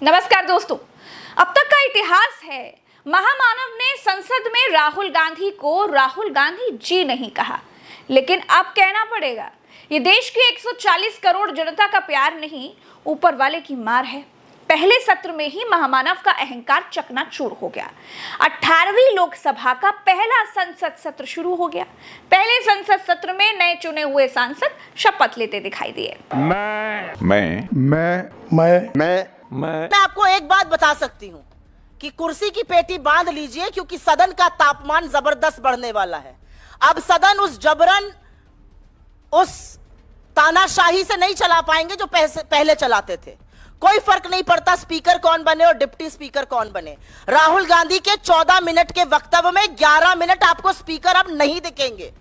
नमस्कार दोस्तों, अब तक का इतिहास है महामानव ने संसद में राहुल गांधी को राहुल गांधी जी नहीं कहा, लेकिन अब कहना पड़ेगा। ये देश की 140 करोड़ जनता का प्यार नहीं, ऊपर वाले की मार है। पहले सत्र में ही महामानव का अहंकार चकनाचूर हो गया। 18वीं लोकसभा का पहला संसद सत्र शुरू हो गया। पहले संसद सत्र में नए चुने हुए सांसद शपथ लेते दिखाई दिए। मैं आपको एक बात बता सकती हूँ कि कुर्सी की पेटी बांध लीजिए, क्योंकि सदन का तापमान जबरदस्त बढ़ने वाला है। अब सदन उस जबरन, उस तानाशाही से नहीं चला पाएंगे जो पहले चलाते थे। कोई फर्क नहीं पड़ता स्पीकर कौन बने और डिप्टी स्पीकर कौन बने। राहुल गांधी के 14 मिनट के वक्तव्य में 11 मिनट आपको स्पीकर अब नहीं दिखेंगे।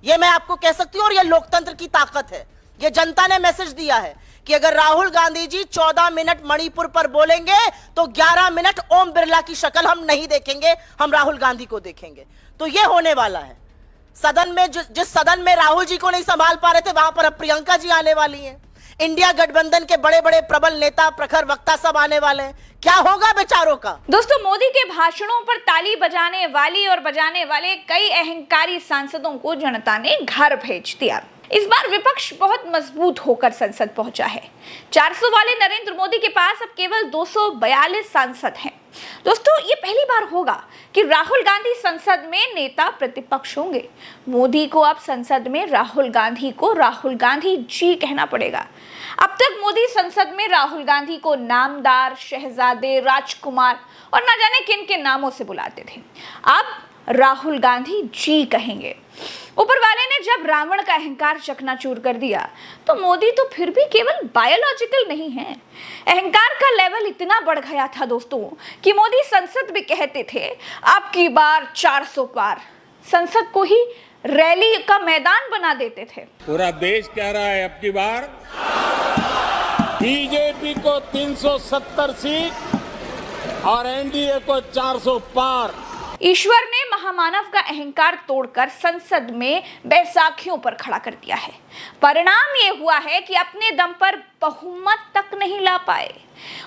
यह मैं आपको कह सकती हूं, और यह लोकतंत्र की ताकत है। यह जनता ने मैसेज दिया है कि अगर राहुल गांधी जी 14 मिनट मणिपुर पर बोलेंगे तो 11 मिनट ओम बिरला की शक्ल हम नहीं देखेंगे, हम राहुल गांधी को देखेंगे। तो यह होने वाला है। सदन में जिस सदन में राहुल जी को नहीं संभाल पा रहे थे, वहां पर अब प्रियंका जी आने वाली हैं। इंडिया गठबंधन के बड़े बड़े प्रबल नेता, प्रखर वक्ता सब आने वाले हैं। क्या होगा बेचारों का? दोस्तों, मोदी के भाषणों पर ताली बजाने वाली और बजाने वाले कई अहंकारी सांसदों को जनता ने घर भेज दिया। इस बार विपक्ष बहुत मजबूत होकर संसद पहुंचा है। 400 वाले नरेंद्र मोदी के पास अब केवल 242 सांसद हैं। दोस्तों, ये पहली बार होगा कि राहुल गांधी संसद में नेता प्रतिपक्ष होंगे। मोदी को अब संसद में राहुल गांधी को राहुल गांधी जी कहना पड़ेगा। अब तक मोदी संसद में राहुल गांधी को नामदार, शहजादे, राजकुमार और न जाने किन किन नामों से बुलाते थे। अब राहुल गांधी जी कहेंगे। ऊपर वाले ने जब रावण का अहंकार चकनाचूर कर दिया, तो मोदी तो फिर भी केवल बायोलॉजिकल नहीं है। अहंकार का लेवल इतना बढ़ गया था दोस्तों कि मोदी संसद में कहते थे अब की बार 400 पार। संसद को ही रैली का मैदान बना देते थे। पूरा देश कह रहा है अब की बार बीजेपी को 370 सीट और एनडीए को 400 पार। ईश्वर ने महामानव का अहंकार तोड़कर संसद में बैसाखियों पर खड़ा कर दिया है। परिणाम ये हुआ है कि अपने दम पर बहुमत तक नहीं ला पाए,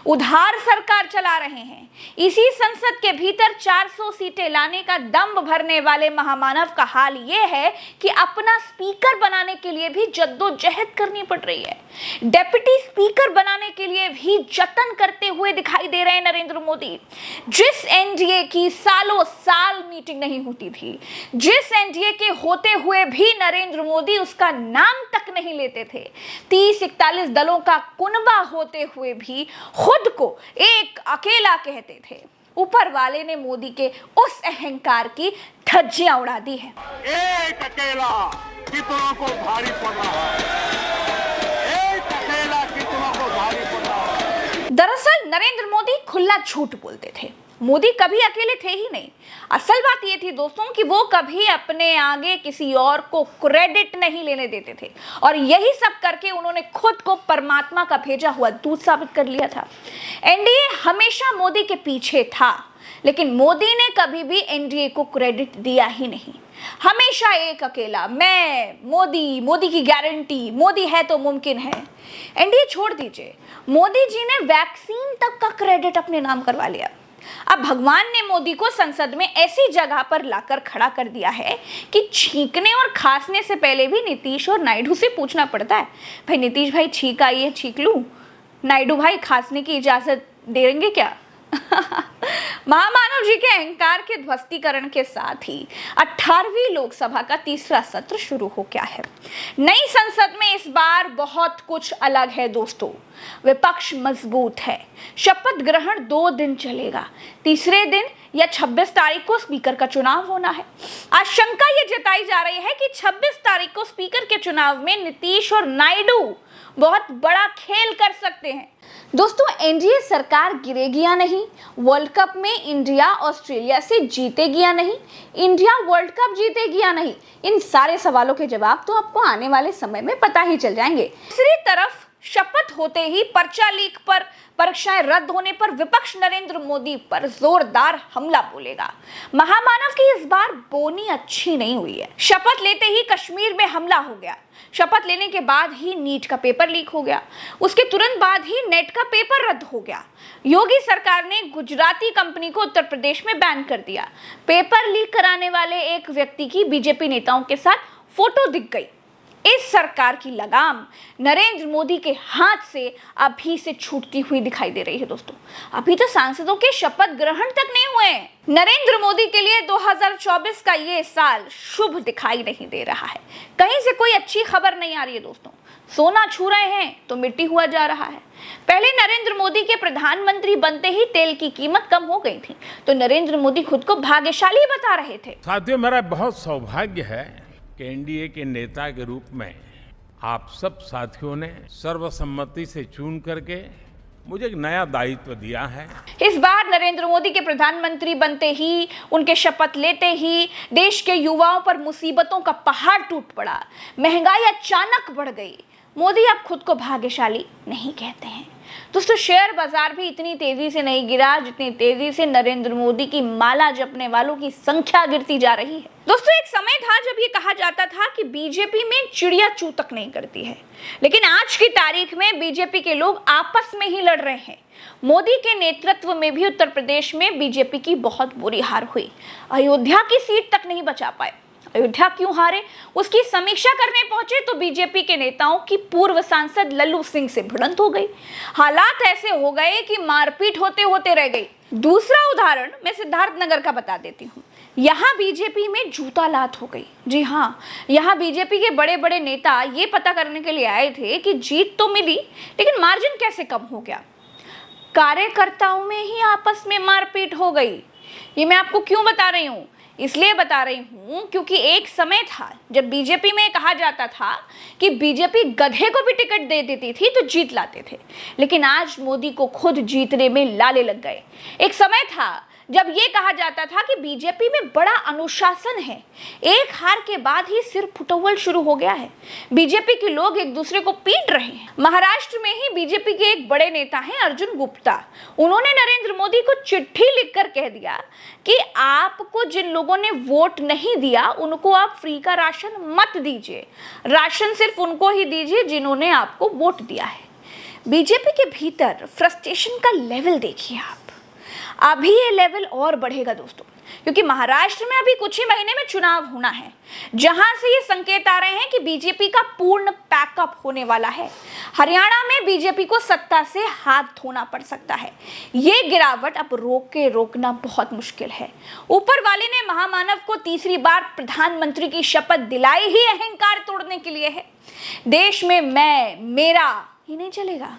उधार सरकार चला रहे हैं। इसी संसद के भीतर 400 सीटें लाने का दम भरने वाले महामानव का हाल ये है कि अपना स्पीकर बनाने के लिए भी जद्दोजहद करनी पड़ रही है। डेप्यूटी स्पीकर बनाने के लिए भी जतन करते हुए दिखाई दे रहे हैं नरेंद्र मोदी। जिस एनडीए की सालों साल मीटिंग नहीं होती थी, जिस एनडीए के होते हुए भी नरेंद्र मोदी उसका नाम तक नहीं लेते थे, 30-41 दलों का कुनबा होते हुए भी खुद को एक अकेला कहते थे, ऊपर वाले ने मोदी के उस अहंकार की धज्जियां उड़ा दी है। एक अकेला कितनों को भारी पड़ रहा है, एक अकेला कितनों को भारी पड़ रहा है। दरअसल नरेंद्र मोदी खुला झूठ बोलते थे। मोदी कभी अकेले थे ही नहीं। असल बात ये थी दोस्तों कि वो कभी अपने आगे किसी और को क्रेडिट नहीं लेने देते थे, और यही सब करके उन्होंने खुद को परमात्मा का भेजा हुआ दूत साबित कर लिया था। एनडीए हमेशा मोदी के पीछे था, लेकिन मोदी ने कभी भी एनडीए को क्रेडिट दिया ही नहीं। हमेशा एक अकेला, मैं, मोदी, मोदी की गारंटी, मोदी है तो मुमकिन है। एनडीए छोड़ दीजिए, मोदी जी ने वैक्सीन तक का क्रेडिट अपने नाम करवा लिया। अब भगवान ने मोदी को संसद में ऐसी जगह पर लाकर खड़ा कर दिया है कि छींकने और खांसने से पहले भी नीतीश और नायडू से पूछना पड़ता है, भाई नीतीश भाई छींक आई है, छींक लूं? नायडू भाई खांसने की इजाजत देंगे क्या? महामानव जी के अहंकार के ध्वस्तीकरण के साथ ही 18वीं लोकसभा का तीसरा सत्र शुरू हो गया है। नई संसद में इस बार बहुत कुछ अलग है दोस्तों। विपक्ष मजबूत है। शपथ ग्रहण 2 दिन चलेगा। तीसरे दिन या 26 तारीख को स्पीकर का चुनाव होना है। आशंका ये जताई जा रही है कि 26 तारीख को स्पीकर के चुनाव में नीतीश और नायडू बहुत बड़ा खेल कर सकते हैं। दोस्तों, एनडीए सरकार गिरेगी या नहीं, वर्ल्ड कप में इंडिया ऑस्ट्रेलिया से जीतेगी या नहीं, इंडिया वर्ल्ड कप जीतेगी या नहीं, इन सारे सवालों के जवाब तो आपको आने वाले समय में पता ही चल जाएंगे। दूसरी तरफ शपथ होते ही पर्चा लीक पर परीक्षाएं रद्द होने पर विपक्ष नरेंद्र मोदी पर जोरदार हमला बोलेगा। महामानव की इस बार बोनी अच्छी नहीं हुई है। शपथ लेते ही कश्मीर में हमला हो गया, शपथ लेने के बाद ही नीट का पेपर लीक हो गया, उसके तुरंत बाद ही नेट का पेपर रद्द हो गया। योगी सरकार ने गुजराती कंपनी को उत्तर प्रदेश में बैन कर दिया। पेपर लीक कराने वाले एक व्यक्ति की बीजेपी नेताओं के साथ फोटो दिख गई। इस सरकार की लगाम नरेंद्र मोदी के हाथ से अभी से छूटती हुई दिखाई दे रही है। दोस्तों, अभी तो सांसदों के शपथ ग्रहण तक नहीं हुए। नरेंद्र मोदी के लिए 2024 का ये साल शुभ दिखाई नहीं दे रहा है। कहीं से कोई अच्छी खबर नहीं आ रही है। दोस्तों, सोना छू रहे हैं तो मिट्टी हुआ जा रहा है। पहले नरेंद्र मोदी के प्रधानमंत्री बनते ही तेल की कीमत कम हो गई थी, तो नरेंद्र मोदी खुद को भाग्यशाली बता रहे थे। साथियों, मेरा बहुत सौभाग्य है कि एनडीए के नेता के रूप में आप सब साथियों ने सर्वसम्मति से चुन करके मुझे एक नया दायित्व दिया है। इस बार नरेंद्र मोदी के प्रधानमंत्री बनते ही, उनके शपथ लेते ही देश के युवाओं पर मुसीबतों का पहाड़ टूट पड़ा, महंगाई अचानक बढ़ गई। मोदी अब खुद को भाग्यशाली नहीं कहते हैं। दोस्तों, शेयर बाजार भी इतनी तेजी से नहीं गिरा जितनी तेजी से नरेंद्र मोदी की माला जपने वालों की संख्या गिरती जा रही है। दोस्तों, एक समय था जब ये कहा जाता था कि बीजेपी में चिड़िया चू तक नहीं करती है, लेकिन आज की तारीख में बीजेपी के लोग आपस में ही लड़ रहे हैं। मोदी के नेतृत्व में भी उत्तर प्रदेश में बीजेपी की बहुत बुरी हार हुई। अयोध्या की सीट तक नहीं बचा पाए। अयोध्या क्यों हारे, उसकी समीक्षा करने पहुंचे तो बीजेपी के नेताओं की पूर्व सांसद लल्लू सिंह से भिड़ंत हो गई। हालात ऐसे हो गए कि मारपीट होते होते रह गई। दूसरा उदाहरण मैं सिद्धार्थनगर का बता देती हूँ। यहाँ बीजेपी में जूता लात हो गई। जी हाँ, यहाँ बीजेपी के बड़े बड़े नेता ये पता करने के लिए आए थे कि जीत तो मिली, लेकिन मार्जिन कैसे कम हो गया। कार्यकर्ताओं में ही आपस में मारपीट हो गई। ये मैं आपको क्यों बता रही हूँ? इसलिए बता रही हूं क्योंकि एक समय था जब बीजेपी में कहा जाता था कि बीजेपी गधे को भी टिकट दे देती थी तो जीत लाते थे, लेकिन आज मोदी को खुद जीतने में लाले लग गए। एक समय था जब ये कहा जाता था कि बीजेपी में बड़ा अनुशासन है, एक हार के बाद ही सिर फुटौल शुरू हो गया है। बीजेपी के लोग एक दूसरे को पीट रहे हैं। महाराष्ट्र में ही बीजेपी के एक बड़े नेता हैं अर्जुन गुप्ता, उन्होंने नरेंद्र मोदी को चिट्ठी लिखकर कह दिया कि आपको जिन लोगों ने वोट नहीं दिया उनको आप फ्री का राशन मत दीजिए, राशन सिर्फ उनको ही दीजिए जिन्होंने आपको वोट दिया है। बीजेपी के भीतर फ्रस्ट्रेशन का लेवल देखिए आप। अभी ये लेवल और बढ़ेगा दोस्तों, क्योंकि महाराष्ट्र में अभी कुछ ही महीने में चुनाव होना है, जहां से ये संकेत आ रहे हैं कि बीजेपी का पूर्ण पैकअप होने वाला है। हरियाणा में बीजेपी को सत्ता से हाथ धोना पड़ सकता है। ये गिरावट अब रोकना बहुत मुश्किल है। ऊपर वाले ने महामानव को तीसरी बार प्रधानमंत्री की शपथ दिलाई ही अहंकार तोड़ने के लिए है। देश में मैं मेरा ही नहीं चलेगा,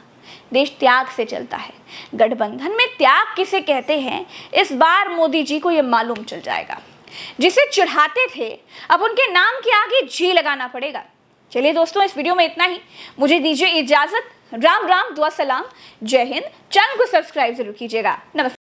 देश त्याग से चलता है। गठबंधन में त्याग किसे कहते हैं, इस बार मोदी जी को यह मालूम चल जाएगा। जिसे चिढ़ाते थे अब उनके नाम के आगे जी लगाना पड़ेगा। चलिए दोस्तों, इस वीडियो में इतना ही। मुझे दीजिए इजाजत। राम राम, दुआ सलाम, जय हिंद। चैनल को सब्सक्राइब जरूर कीजिएगा। नमस्कार।